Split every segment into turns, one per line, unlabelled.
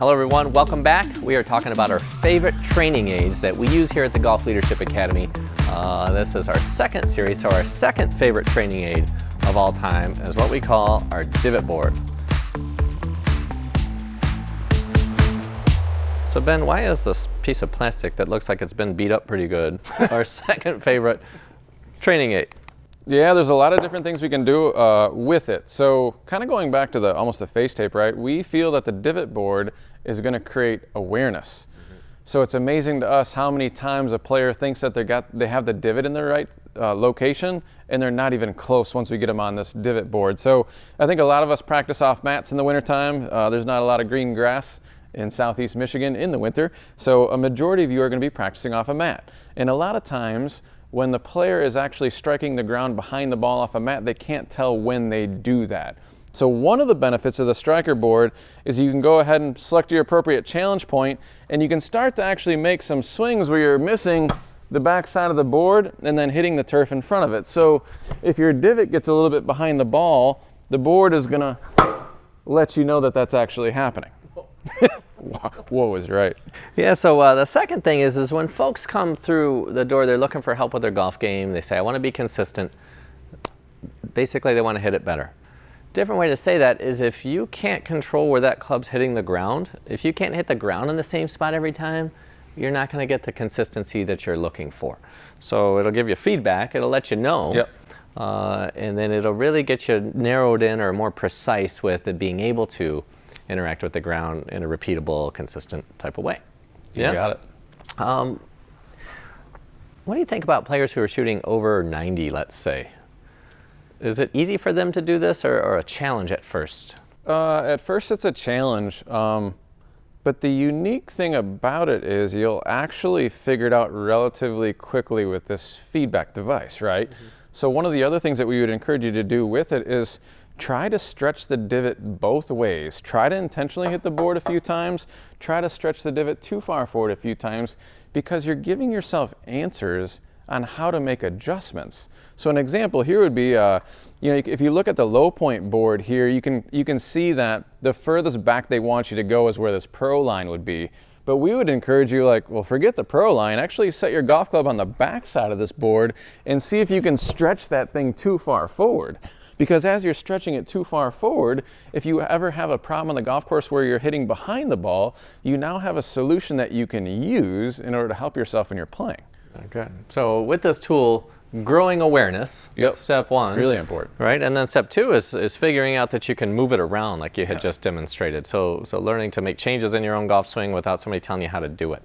Hello everyone, welcome back. We are talking about our favorite training aids that we use here at the Golf Leadership Academy. This is our second series, so our second favorite training aid of all time is what we call our divot board. So Ben, why is this piece of plastic that looks like it's been beat up pretty good our second favorite training aid?
Yeah, there's a lot of different things we can do with it. So kind of going back to almost the face tape, right? We feel that the divot board is going to create awareness. So it's amazing to us how many times a player thinks that they have the divot in the right location, and they're not even close once we get them on this divot board. So I think a lot of us practice off mats in the wintertime. There's not a lot of green grass in southeast Michigan in the winter, so a majority of you are going to be practicing off a mat. And a lot of times when the player is actually striking the ground behind the ball off a mat, they can't tell when they do that. So one of the benefits of the striker board is you can go ahead and select your appropriate challenge point, and you can start to actually make some swings where you're missing the back side of the board and then hitting the turf in front of it. So if your divot gets a little bit behind the ball, the board is going to let you know that that's actually happening. Whoa is right.
Yeah, so the second thing is when folks come through the door, they're looking for help with their golf game. They say, I want to be consistent. Basically, they want to hit it better. Different way to say that is if you can't control where that club's hitting the ground, if you can't hit the ground in the same spot every time, you're not going to get the consistency that you're looking for. So it'll give you feedback, it'll let you know,
yep.
And then it'll really get you narrowed in or more precise with it being able to interact with the ground in a repeatable, consistent type of way.
You got it.
What do you think about players who are shooting over 90, let's say? Is it easy for them to do this or a challenge at first?
At first it's a challenge, but the unique thing about it is you'll actually figure it out relatively quickly with this feedback device, right? Mm-hmm. So one of the other things that we would encourage you to do with it is try to stretch the divot both ways. Try to intentionally hit the board a few times. Try to stretch the divot too far forward a few times, because you're giving yourself answers on how to make adjustments. So an example here would be, if you look at the low point board here, you can see that the furthest back they want you to go is where this pro line would be. But we would encourage you, forget the pro line. Actually set your golf club on the back side of this board and see if you can stretch that thing too far forward. Because as you're stretching it too far forward, if you ever have a problem on the golf course where you're hitting behind the ball, you now have a solution that you can use in order to help yourself in your playing.
Okay. So with this tool, growing awareness,
yep.
Step one.
Really important.
Right? And then step two is figuring out that you can move it around like you had just demonstrated. So learning to make changes in your own golf swing without somebody telling you how to do it.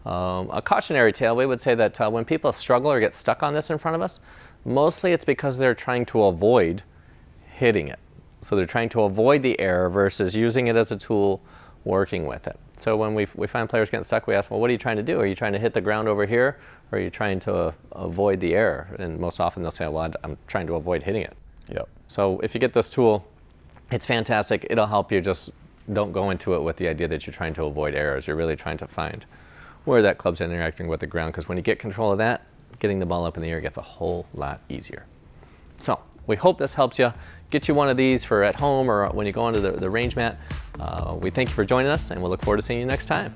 A cautionary tale, we would say that when people struggle or get stuck on this in front of us, mostly it's because they're trying to avoid hitting it. So they're trying to avoid the error versus using it as a tool, working with it. So when we find players getting stuck, we ask, well, what are you trying to do? Are you trying to hit the ground over here, or are you trying to avoid the error? And most often they'll say, well, I'm trying to avoid hitting it.
Yep.
So if you get this tool, it's fantastic. It'll help you. Just don't go into it with the idea that you're trying to avoid errors. You're really trying to find where that club's interacting with the ground, because when you get control of that, getting the ball up in the air gets a whole lot easier. So we hope this helps you. Get you one of these for at home or when you go onto the range mat. We thank you for joining us, and we'll look forward to seeing you next time.